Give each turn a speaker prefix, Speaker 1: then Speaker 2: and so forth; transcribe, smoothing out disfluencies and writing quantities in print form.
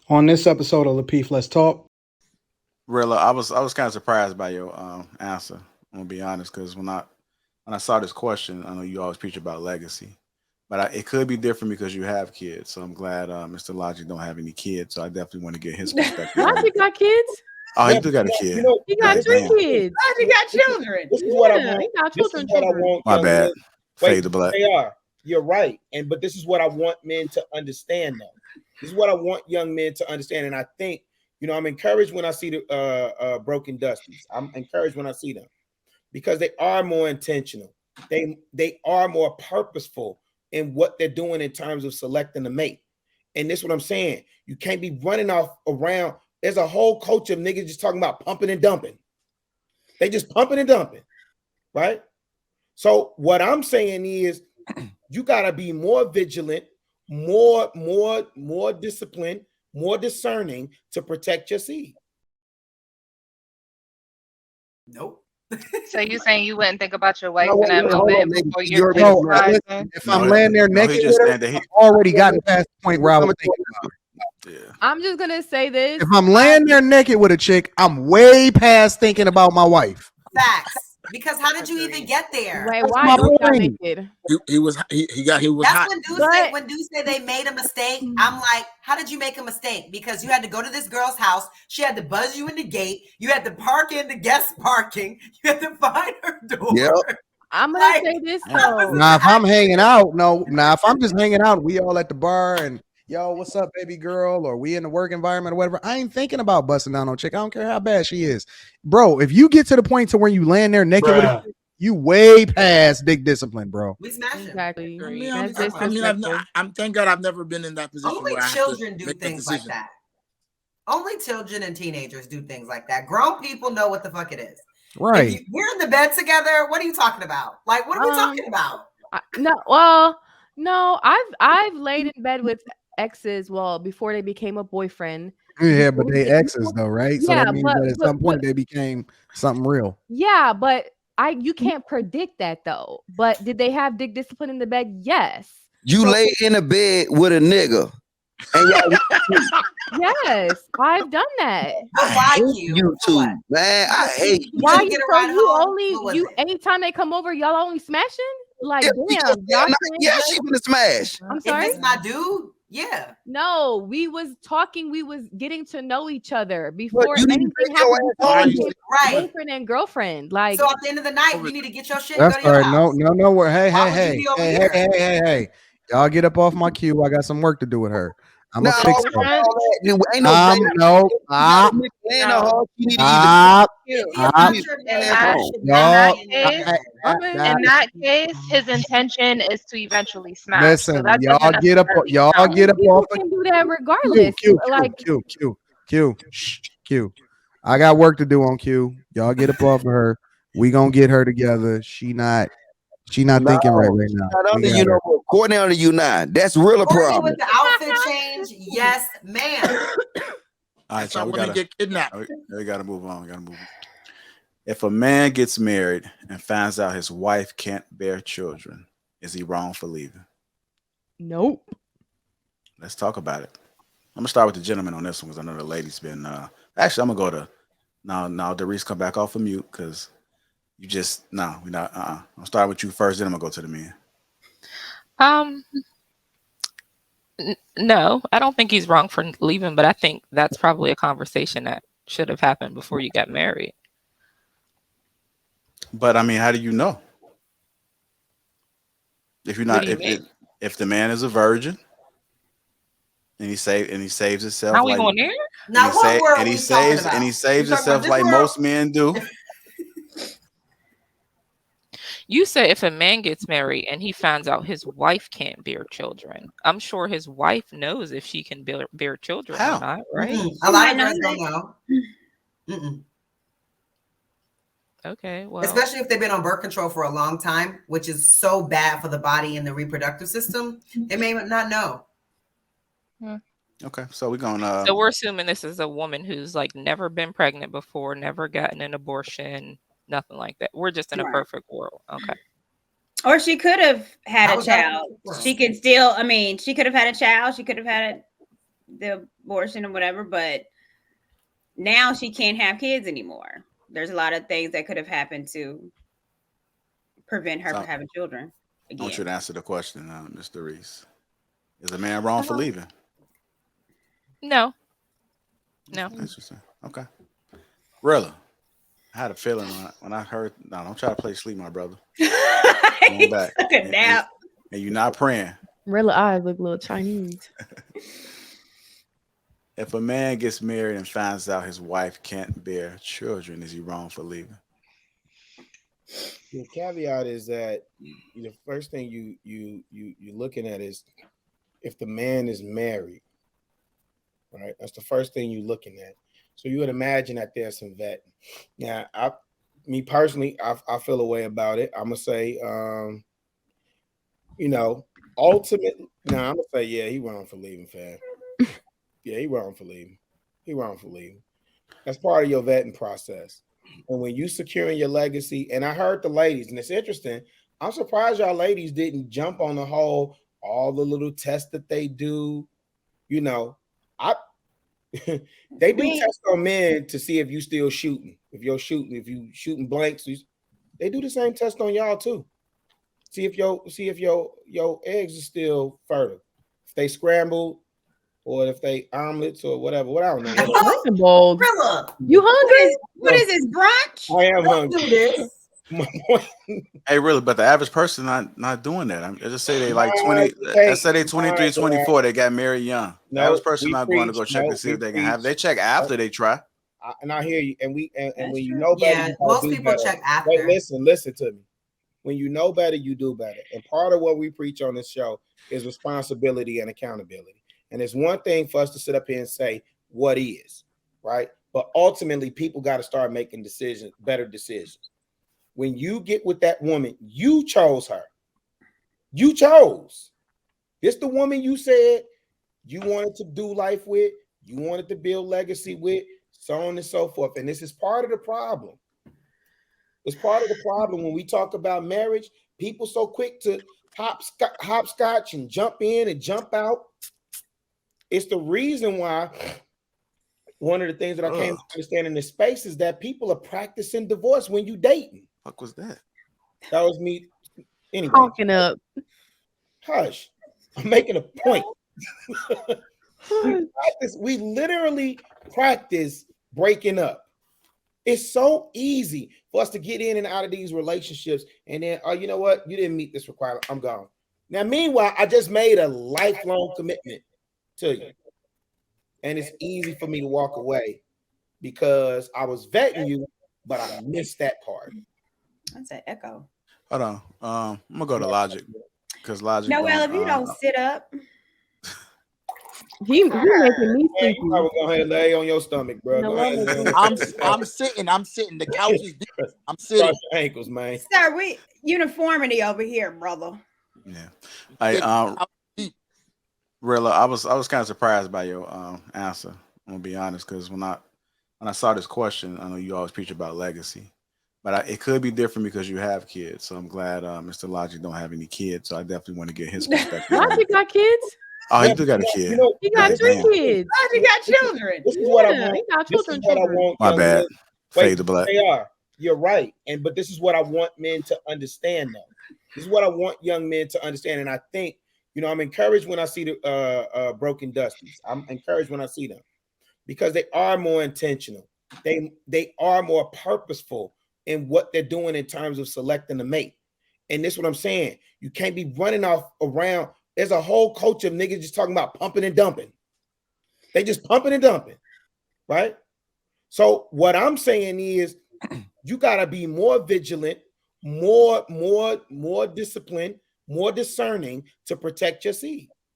Speaker 1: On this episode of Lapeef, Let's Talk.
Speaker 2: Rilla, I was kind of surprised by your answer. I'm gonna be honest, because when I saw this question, I know you always preach about legacy, but it could be different because you have kids. So I'm glad Mr. Logic don't have any kids. So I definitely want to get his perspective on it.
Speaker 3: Logic got kids.
Speaker 2: Oh, he
Speaker 4: Yeah,
Speaker 2: do got a
Speaker 4: you
Speaker 2: kid.
Speaker 4: know,
Speaker 3: He got
Speaker 2: God
Speaker 3: three
Speaker 2: damn.
Speaker 3: kids.
Speaker 5: Logic got children.
Speaker 4: this is what I
Speaker 3: Yeah,
Speaker 4: want.
Speaker 3: he got
Speaker 4: This is
Speaker 3: children.
Speaker 4: what I want.
Speaker 2: My
Speaker 4: young
Speaker 2: bad.
Speaker 4: men.
Speaker 2: Fade the black.
Speaker 4: They are. You're right. But this is what I want men to understand, though. This is what I want young men to understand. And I think, I'm encouraged when I see the broken dusties. I'm encouraged when I see them because they are more intentional. They are more purposeful in what they're doing in terms of selecting a mate. And this is what I'm saying. You can't be running off around. There's a whole culture of niggas just talking about pumping and dumping. They just pumping and dumping, right? So what I'm saying is you got to be more vigilant, more disciplined, more discerning to protect your seed.
Speaker 5: Nope.
Speaker 6: So you saying you wouldn't think about your wife
Speaker 7: No,
Speaker 6: in that
Speaker 7: wait, hold
Speaker 6: moment
Speaker 7: on,
Speaker 6: before
Speaker 7: you're
Speaker 6: you're
Speaker 7: right.
Speaker 6: surprising?
Speaker 1: If I'm laying there
Speaker 2: he
Speaker 1: naked,
Speaker 2: just
Speaker 1: with her,
Speaker 2: saying that he.
Speaker 1: I've already gotten past the point where I was thinking about it.
Speaker 2: Yeah.
Speaker 3: I'm just gonna say this.
Speaker 1: If I'm laying there naked with a chick, I'm way past thinking about my wife.
Speaker 5: Facts. Because how did you even get there?
Speaker 3: Wait,
Speaker 1: That's
Speaker 3: why
Speaker 1: my
Speaker 3: you got
Speaker 1: point.
Speaker 3: naked?
Speaker 7: He was
Speaker 5: That's
Speaker 7: hot.
Speaker 5: when dudes say they made a mistake. I'm like, how did you make a mistake? Because you had to go to this girl's house. She had to buzz you in the gate. You had to park in the guest parking. You had to find her door.
Speaker 7: Yep.
Speaker 3: I'm gonna say this though.
Speaker 1: Now, if I'm hanging out, if I'm just hanging out, we all at the bar and yo, what's up, baby girl? Or we in the work environment or whatever. I ain't thinking about busting down on chick. I don't care how bad she is. Bro, if you get to the point to where you land there naked with a chick, you way past big discipline, bro.
Speaker 5: We smash him.
Speaker 3: Exactly.
Speaker 7: I'm thank God I've never been in that position.
Speaker 5: Only
Speaker 7: where I have
Speaker 5: children
Speaker 7: to
Speaker 5: do
Speaker 7: make
Speaker 5: things
Speaker 7: a
Speaker 5: like
Speaker 7: decision.
Speaker 5: that. Only children and teenagers do things like that. Grown people know what the fuck it is.
Speaker 1: Right.
Speaker 5: We're in the bed together. What are you talking about? Like, what are we talking about?
Speaker 3: No, I've laid in bed with exes. Well, before they became a boyfriend.
Speaker 1: Yeah, but they exes though, right? So
Speaker 3: Yeah,
Speaker 1: that means that at some point they became something real.
Speaker 3: Yeah, but you can't predict that though. But did they have dick discipline in the bed? Yes.
Speaker 8: You lay in a bed with a nigga. And
Speaker 3: Yes, I've done that.
Speaker 5: Why
Speaker 8: you too, man. I hate you.
Speaker 3: Why you anytime they come over, y'all only smashing? Like, damn,
Speaker 8: yeah, she gonna smash.
Speaker 3: I'm sorry.
Speaker 5: If it's my dude, yeah.
Speaker 3: No, we was talking, we was getting to know each other before
Speaker 8: you need
Speaker 3: anything
Speaker 8: to take your
Speaker 3: happened.
Speaker 8: ass home.
Speaker 5: Right.
Speaker 3: Boyfriend and girlfriend. Like,
Speaker 5: so at the end of the night, you need to get your shit.
Speaker 1: That's
Speaker 5: Go to your
Speaker 1: right.
Speaker 5: house.
Speaker 1: No. Hey,
Speaker 5: Why
Speaker 1: hey,
Speaker 5: would you
Speaker 1: hey,
Speaker 5: be over
Speaker 1: hey,
Speaker 5: here?
Speaker 1: hey. Y'all get up off my queue. I got some work to do with her. I'm
Speaker 8: No,
Speaker 1: gonna fix
Speaker 8: all
Speaker 1: that.
Speaker 8: that. Ain't no
Speaker 1: No.
Speaker 6: In that case, his intention is to eventually smash.
Speaker 1: Listen,
Speaker 6: so that
Speaker 1: y'all
Speaker 6: doesn't
Speaker 1: get up.
Speaker 6: necessarily
Speaker 1: Y'all
Speaker 6: count.
Speaker 1: get up
Speaker 3: people
Speaker 1: off.
Speaker 3: can do that regardless.
Speaker 1: Q. I got work to do on Q. Y'all get up off of her. We gonna get her together. She not thinking right now.
Speaker 8: Not under you know, Courtney under you now. That's real a problem.
Speaker 5: With the outfit change, yes, ma'am.
Speaker 2: All right,
Speaker 7: So
Speaker 2: y'all,
Speaker 7: I wouldn't get kidnapped.
Speaker 2: we gotta move on. If a man gets married and finds out his wife can't bear children, is he wrong for leaving?
Speaker 3: Nope.
Speaker 2: Let's talk about it. I'm gonna start with the gentleman on this one because I know the lady's been. Actually, I'm gonna go to now. Darius, come back off of mute because you just we're not. I'll start with you first, then I'm gonna go to the men.
Speaker 6: No, I don't think he's wrong for leaving, but I think that's probably a conversation that should have happened before you got married.
Speaker 2: But I mean, how do you know? If you're not, if the man is a virgin, and he saves himself,
Speaker 6: How we going there?
Speaker 5: Now,
Speaker 2: he saves himself like most men do.
Speaker 6: You say if a man gets married and he finds out his wife can't bear children, I'm sure his wife knows if she can bear children or not, right?
Speaker 5: A lot of girls don't know.
Speaker 6: Okay, well,
Speaker 5: especially if they've been on birth control for a long time, which is so bad for the body and the reproductive system, they may not know.
Speaker 2: Okay, so we're gonna.
Speaker 6: So we're assuming this is a woman who's like never been pregnant before, never gotten an abortion, nothing like that. We're just in a perfect world. Okay.
Speaker 9: Or she could have had a child. She could still, she could have had a child. She could have had the abortion or whatever, but now she can't have kids anymore. There's a lot of things that could have happened to prevent her
Speaker 2: So,
Speaker 9: from having children
Speaker 2: I want you
Speaker 9: again.
Speaker 2: to answer the question, Mr. Reese. Is a man wrong for leaving?
Speaker 6: No. No.
Speaker 2: Interesting. Okay. Rilla, I had a feeling when I heard. No, don't try to play sleep, my brother. Going back.
Speaker 9: Took a nap.
Speaker 2: And you're not praying.
Speaker 3: Rilla eyes look a little Chinese.
Speaker 2: If a man gets married and finds out his wife can't bear children, is he wrong for leaving?
Speaker 4: The caveat is that the first thing you're looking at is if the man is married, right? That's the first thing you're looking at. So you would imagine that there's some vetting. Now, me personally, I feel a way about it. I'm gonna say, ultimately, I'm gonna say, yeah, he wrong for leaving, fam. Yeah, he wrong for leaving. He wrong for leaving. That's part of your vetting process. And when you securing your legacy, and I heard the ladies, and it's interesting. I'm surprised y'all ladies didn't jump on the whole, all the little tests that they do. They do tests on men to see if you still shooting. If you shooting blanks, they do the same test on y'all too. See if your eggs are still fertile. If they scrambled, or if they omelets or whatever. What I don't know.
Speaker 3: Bold. You hungry?
Speaker 9: What is this, brunch?
Speaker 4: I am hungry.
Speaker 5: Do this.
Speaker 2: Hey, really, but the average person not doing that. I just say they like 20. Let's say they 23, 24. They got married young. The average person not going to go check to see if they can have. They check after they try.
Speaker 4: And I hear you. And when you know better,
Speaker 5: most people check after.
Speaker 4: Wait, listen to me. When you know better, you do better. And part of what we preach on this show is responsibility and accountability. And it's one thing for us to sit up here and say what is, right? But ultimately, people got to start making decisions, better decisions. When you get with that woman, you chose her. You chose. This the woman you said you wanted to do life with, you wanted to build legacy with, so on and so forth. And this is part of the problem. It's part of the problem when we talk about marriage. People so quick to hopscotch and jump in and jump out. It's the reason why one of the things that I came to understand in this space is that people are practicing divorce when you dating.
Speaker 2: What was that?
Speaker 4: That was me. Anyway,
Speaker 3: Talking up.
Speaker 4: Hush. I'm making a point. We literally practice breaking up. It's so easy for us to get in and out of these relationships. And then, oh, you know what? You didn't meet this requirement. I'm gone. Now, meanwhile, I just made a lifelong commitment to you. And it's easy for me to walk away because I was vetting you, but I missed that part.
Speaker 9: That's an echo.
Speaker 2: Hold on. I'm gonna go to Logic because Logic.
Speaker 9: Noel, if you don't sit up,
Speaker 3: he making me sleepy.
Speaker 4: I was going to lay on your stomach, bro.
Speaker 3: No,
Speaker 7: I'm sitting. The couch is deep. I'm sitting.
Speaker 4: Cross your ankles, man.
Speaker 9: sir, we uniformity over here, brother.
Speaker 2: Yeah. Rilla, I was kind of surprised by your answer. I'm gonna be honest, because when I saw this question, I know you always preach about legacy, but it could be different because you have kids. So I'm glad Mr. Logic don't have any kids. So I definitely want to get his perspective.
Speaker 3: Logic got kids?
Speaker 2: Oh, he do got a kid.
Speaker 3: He got 3 kids.
Speaker 9: Logic got children.
Speaker 4: This is what I want.
Speaker 3: He got
Speaker 4: This is what I want.
Speaker 2: My bad. Fade the black.
Speaker 4: They are. You're right. But this is what I want men to understand, though. This is what I want young men to understand. And I think, I'm encouraged when I see the broken dusties. I'm encouraged when I see them because they are more intentional. They are more purposeful in what they're doing in terms of selecting a mate. And this is what I'm saying. You can't be running off around. There's a whole culture of niggas just talking about pumping and dumping. They just pumping and dumping, right? So what I'm saying is you got to be more vigilant, more disciplined, more discerning to protect your seed.